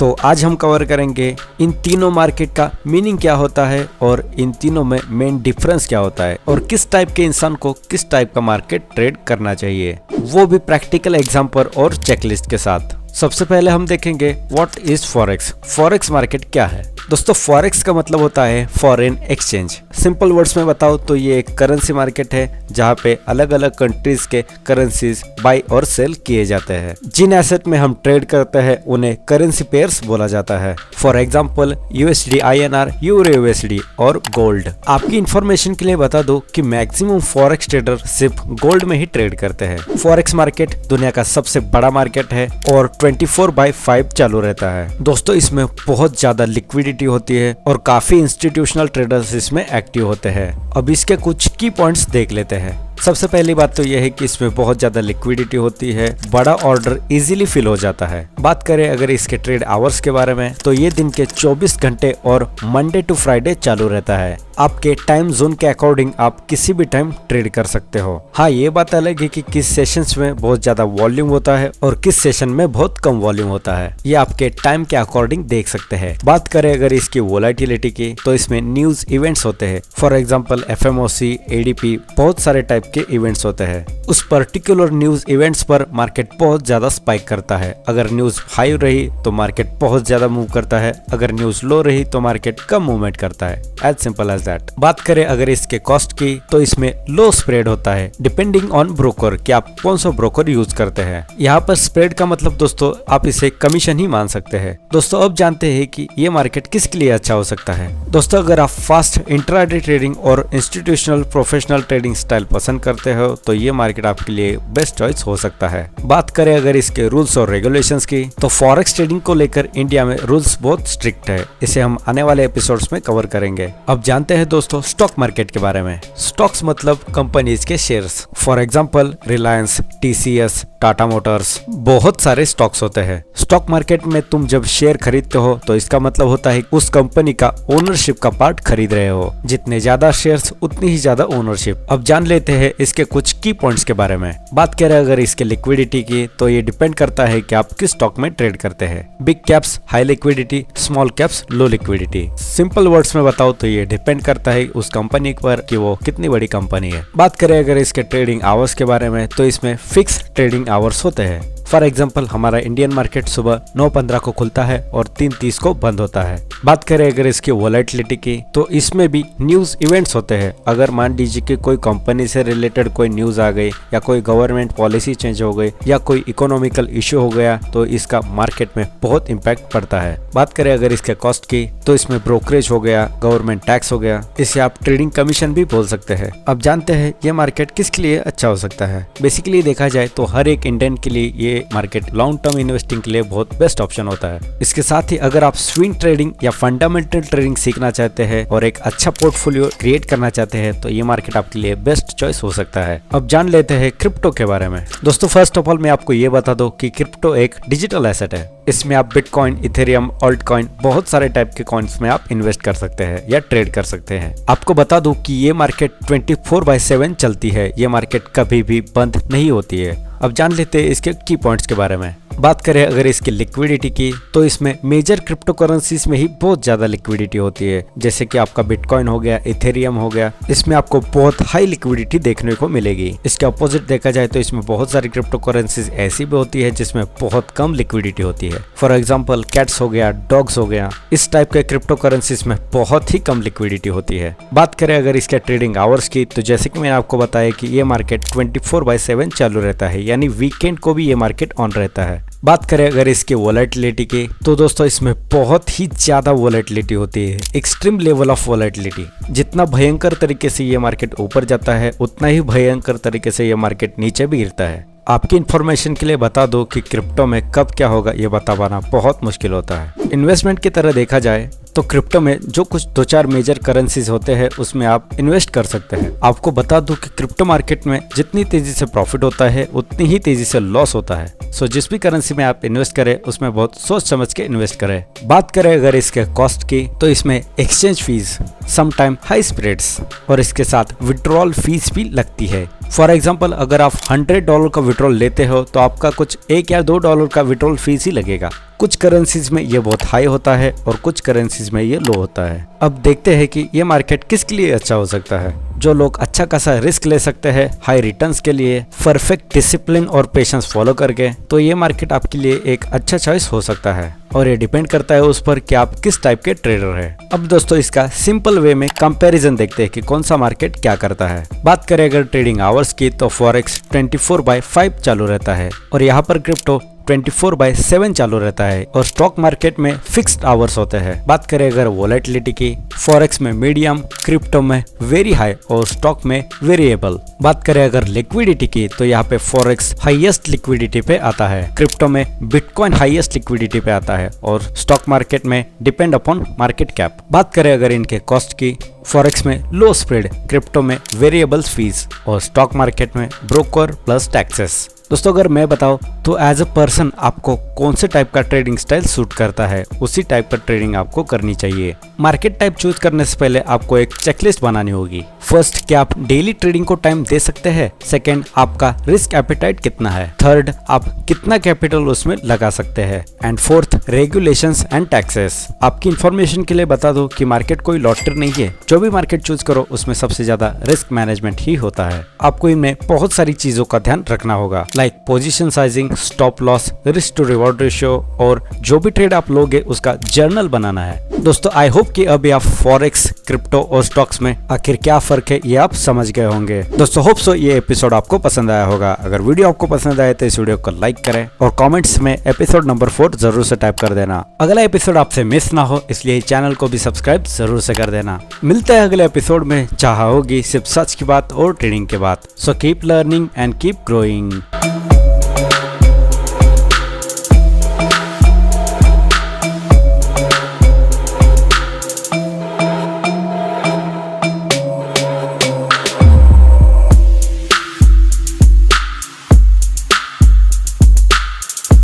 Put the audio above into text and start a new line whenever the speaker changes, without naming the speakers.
तो आज हम कवर करेंगे इन तीनों मार्केट का मीनिंग क्या होता है और इन तीनों में मेन डिफरेंस क्या होता है और किस टाइप के इंसान को किस टाइप का मार्केट ट्रेड करना चाहिए, वो भी प्रैक्टिकल एग्जाम्पल और चेकलिस्ट के साथ। सबसे पहले हम देखेंगे what is forex. Forex market क्या है? दोस्तों फॉरेक्स का मतलब होता है फॉरेन एक्सचेंज। सिंपल वर्ड्स में बताओ तो ये एक करेंसी मार्केट है जहाँ पे अलग अलग कंट्रीज के करेंसीज बाई और सेल किए जाते हैं। जिन एसेट में हम ट्रेड करते हैं उन्हें करेंसी पेयर्स बोला जाता है। For example USD INR, euro USD और गोल्ड। आपकी इंफॉर्मेशन के लिए बता दो कि मैक्सिमम फॉरेक्स ट्रेडर सिर्फ गोल्ड में ही ट्रेड करते हैं। फॉरेक्स मार्केट दुनिया का सबसे बड़ा मार्केट है और 24/5 चालू रहता है। दोस्तों इसमें बहुत ज्यादा लिक्विडिटी होती है और काफी इंस्टीट्यूशनल ट्रेडर्स इसमें एक्टिव होते हैं। अब इसके कुछ की पॉइंट्स देख लेते हैं। सबसे पहली बात तो यह है कि इसमें बहुत ज्यादा लिक्विडिटी होती है, बड़ा ऑर्डर इजीली फिल हो जाता है। बात करें अगर इसके ट्रेड आवर्स के बारे में तो ये दिन के 24 घंटे और मंडे टू फ्राइडे चालू रहता है। आपके टाइम जोन के अकॉर्डिंग आप किसी भी टाइम ट्रेड कर सकते हो। हाँ, ये बात अलग है कि किस सेशंस में बहुत ज्यादा वॉल्यूम होता है और किस सेशन में बहुत कम वॉल्यूम होता है, ये आपके टाइम के अकॉर्डिंग देख सकते हैं। बात करें अगर इसकी वोलेटिलिटी की तो इसमें न्यूज इवेंट्स होते हैं। फॉर एग्जाम्पल FMOC, ADP, बहुत सारे टाइप के इवेंट्स होते हैं। उस पर्टिकुलर न्यूज इवेंट्स पर मार्केट बहुत ज्यादा स्पाइक करता है। अगर न्यूज हाई रही तो मार्केट बहुत ज्यादा मूव करता है, अगर न्यूज लो रही तो मार्केट कम मूवमेंट करता है। As simple as that. बात करें अगर इसके कॉस्ट की तो इसमें लो स्प्रेड होता है डिपेंडिंग ऑन ब्रोकर कि आप कौन सा ब्रोकर यूज करते हैं। यहाँ पर स्प्रेड का मतलब दोस्तों आप इसे कमीशन ही मान सकते हैं। दोस्तों अब जानते हैं कि ये मार्केट किसके लिए अच्छा हो सकता है। दोस्तों अगर आप फास्ट इंट्राडे ट्रेडिंग और इंस्टीट्यूशनल प्रोफेशनल ट्रेडिंग स्टाइल पसंद करते हो तो ये मार्केट आपके लिए बेस्ट चॉइस हो सकता है। बात करें अगर इसके रूल्स और रेगुलेशंस की तो फॉरेक्स ट्रेडिंग को लेकर इंडिया में रूल्स बहुत स्ट्रिक्ट है। इसे हम आने वाले एपिसोड्स में कवर करेंगे। अब जानते हैं दोस्तों स्टॉक मार्केट के बारे में। स्टॉक्स मतलब कंपनीज के shares. For example Reliance, TCS, Tata Motors, बहुत सारे स्टॉक्स होते हैं। स्टॉक मार्केट में तुम जब शेयर खरीदते हो तो इसका मतलब होता है उस कंपनी का ओनरशिप का पार्ट खरीद रहे हो। जितने ज्यादा शेयर्स उतनी ही ज्यादा ओनरशिप। अब जान लेते हैं इसके कुछ की पॉइंट्स के बारे में। बात करें अगर इसके लिक्विडिटी की तो ये डिपेंड करता है कि आप किस स्टॉक में ट्रेड करते हैं। Big caps high liquidity, small caps low liquidity. Simple words में बताओ तो ये डिपेंड करता है उस कंपनी पर कि वो कितनी बड़ी कंपनी है। बात करें अगर इसके ट्रेडिंग आवर्स के बारे में तो इसमें फिक्स ट्रेडिंग आवर्स होते हैं। फॉर एग्जाम्पल हमारा इंडियन मार्केट सुबह 9:15 को खुलता है और 3:30 को बंद होता है। बात करें अगर इसकी वोलेटिलिटी की तो इसमें भी न्यूज इवेंट्स होते हैं। अगर मान लीजिए कि कोई कंपनी से रिलेटेड कोई न्यूज आ गई या कोई गवर्नमेंट पॉलिसी चेंज हो गई या कोई इकोनॉमिकल इश्यू हो गया तो इसका मार्केट में बहुत इम्पैक्ट पड़ता है। बात करें अगर इसके कॉस्ट की तो इसमें ब्रोकरेज हो गया, गवर्नमेंट टैक्स हो गया, इसे आप ट्रेडिंग कमीशन भी बोल सकते हैं। अब जानते हैं ये मार्केट किसके लिए अच्छा हो सकता है। बेसिकली देखा जाए तो हर एक इंडियन के लिए ये मार्केट लॉन्ग टर्म इन्वेस्टिंग के लिए बहुत बेस्ट ऑप्शन होता है। इसके साथ ही अगर आप स्विंग ट्रेडिंग या फंडामेंटल ट्रेडिंग सीखना चाहते हैं और एक अच्छा पोर्टफोलियो क्रिएट करना चाहते हैं तो ये मार्केट आपके लिए बेस्ट चॉइस हो सकता है। अब जान लेते हैं क्रिप्टो के बारे में। दोस्तों फर्स्ट ऑफ ऑल मैं आपको ये बता दूं कि क्रिप्टो एक डिजिटल एसेट है। इसमें आप बिटकॉइन, इथेरियम, ऑल्ट कॉइन, बहुत सारे टाइप के कॉइन्स में आप इन्वेस्ट कर सकते हैं या ट्रेड कर सकते हैं। आपको बता दूं कि ये मार्केट 24/7 चलती है। ये मार्केट कभी भी बंद नहीं होती है। अब जान लेते हैं इसके की पॉइंट्स के बारे में। बात करें अगर इसकी लिक्विडिटी की तो इसमें मेजर क्रिप्टो करेंसीज में ही बहुत ज्यादा लिक्विडिटी होती है। जैसे कि आपका बिटकॉइन हो गया, इथेरियम हो गया, इसमें आपको बहुत हाई लिक्विडिटी देखने को मिलेगी। इसके अपोजिट देखा जाए तो इसमें बहुत सारी क्रिप्टो करेंसीज ऐसी भी होती है जिसमें बहुत कम लिक्विडिटी होती है। फॉर एग्जाम्पल कैट्स हो गया, डॉग्स हो गया, इस टाइप के क्रिप्टो करेंसीज में बहुत ही कम लिक्विडिटी होती है। बात करें अगर इसके ट्रेडिंग आवर्स की तो जैसे कि मैंने आपको बताया कि ये मार्केट 24/7 चालू रहता है, यानी वीकेंड को भी ये मार्केट ऑन रहता है। बात करें अगर इसके वोलेटिलिटी की तो दोस्तों इसमें बहुत ही ज्यादा वोलेटिलिटी होती है, एक्सट्रीम लेवल ऑफ वोलेटिलिटी। जितना भयंकर तरीके से ये मार्केट ऊपर जाता है उतना ही भयंकर तरीके से ये मार्केट नीचे भी गिरता है। आपकी इन्फॉर्मेशन के लिए बता दो कि क्रिप्टो में कब क्या होगा ये बता पाना बहुत मुश्किल होता है। इन्वेस्टमेंट की तरह देखा जाए तो क्रिप्टो में जो कुछ 2-4 मेजर करेंसीज होते हैं उसमें आप इन्वेस्ट कर सकते हैं। आपको बता दूं कि क्रिप्टो मार्केट में जितनी तेजी से प्रॉफिट होता है उतनी ही तेजी से लॉस होता है। सो जिस भी करेंसी में आप इन्वेस्ट करें उसमें बहुत सोच समझ के इन्वेस्ट करें। बात करें अगर इसके कॉस्ट की तो इसमें exchange fees, sometime high spreads और इसके साथ विड्रॉल फीस भी लगती है। फॉर एग्जाम्पल अगर आप $100 का विड्रॉल लेते हो तो आपका कुछ $1 या $2 का विड्रॉल फीस ही लगेगा। कुछ करेंसीज में ये बहुत हाई होता है और कुछ करेंसीज में ये लो होता है। अब देखते हैं कि ये मार्केट किसके लिए अच्छा हो सकता है। जो लोग अच्छा खासा रिस्क ले सकते हैं हाई रिटर्न्स के लिए परफेक्ट डिसिप्लिन और पेशेंस फॉलो करके, तो ये मार्केट आपके लिए एक अच्छा चॉइस हो सकता है और ये डिपेंड करता है उस पर कि आप किस टाइप के ट्रेडर हैं। अब दोस्तों इसका सिंपल वे में कंपैरिजन देखते हैं कि कौन सा मार्केट क्या करता है। बात करें अगर ट्रेडिंग आवर्स की तो फॉरेक्स 24/5 चालू रहता है और यहाँ पर क्रिप्टो 24/7 चालू रहता है और स्टॉक मार्केट में फिक्स्ड आवर्स होते हैं। बात करें अगर वोलेटिलिटी की, फॉरेक्स में मीडियम, क्रिप्टो में वेरी हाई और स्टॉक में वेरिएबल। बात करें अगर लिक्विडिटी की तो यहाँ पे फॉरेक्स हाईएस्ट लिक्विडिटी पे आता है, क्रिप्टो में बिटकॉइन हाईएस्ट लिक्विडिटी पे आता है और स्टॉक मार्केट में डिपेंड अपॉन मार्केट कैप। बात करें अगर इनके कॉस्ट की, फॉरेक्स में लो स्प्रेड, क्रिप्टो में वेरिएबल्स फीस और स्टॉक मार्केट में ब्रोकर प्लस टैक्सेस। दोस्तों अगर मैं बताऊं तो एज अ पर्सन आपको कौन से टाइप का ट्रेडिंग स्टाइल सूट करता है उसी टाइप का ट्रेडिंग आपको करनी चाहिए। मार्केट टाइप चूज करने से पहले आपको एक चेकलिस्ट बनानी होगी। फर्स्ट, क्या आप डेली ट्रेडिंग को टाइम दे सकते हैं? सेकंड, आपका रिस्क एपेटाइट कितना है? थर्ड, आप कितना कैपिटल उसमें लगा सकते हैं? And fourth, regulations and taxes. आपकी इंफॉर्मेशन के लिए बता दो कि मार्केट कोई लॉटरी नहीं है। जो भी मार्केट चूज करो उसमें सबसे ज्यादा रिस्क मैनेजमेंट ही होता है। आपको इनमें बहुत सारी चीजों का ध्यान रखना होगा, like position sizing, stop loss, risk to reward ratio और जो भी ट्रेड आप लोगे उसका जर्नल बनाना है। दोस्तों आई होप कि अभी आप फॉरेक्स, क्रिप्टो और स्टॉक्स में आखिर क्या फर्क है ये आप समझ गए होंगे। दोस्तों होप सो ये एपिसोड आपको पसंद आया होगा। अगर वीडियो आपको पसंद आए तो इस वीडियो को लाइक करें और कमेंट्स में एपिसोड नंबर 4 जरूर से टाइप कर देना। अगला एपिसोड आपसे मिस ना हो इसलिए चैनल को भी सब्सक्राइब जरूर से कर देना। मिलते हैं अगले एपिसोड में, जहां होगी सिर्फ सच की बात और ट्रेडिंग की बात। So keep learning and keep growing.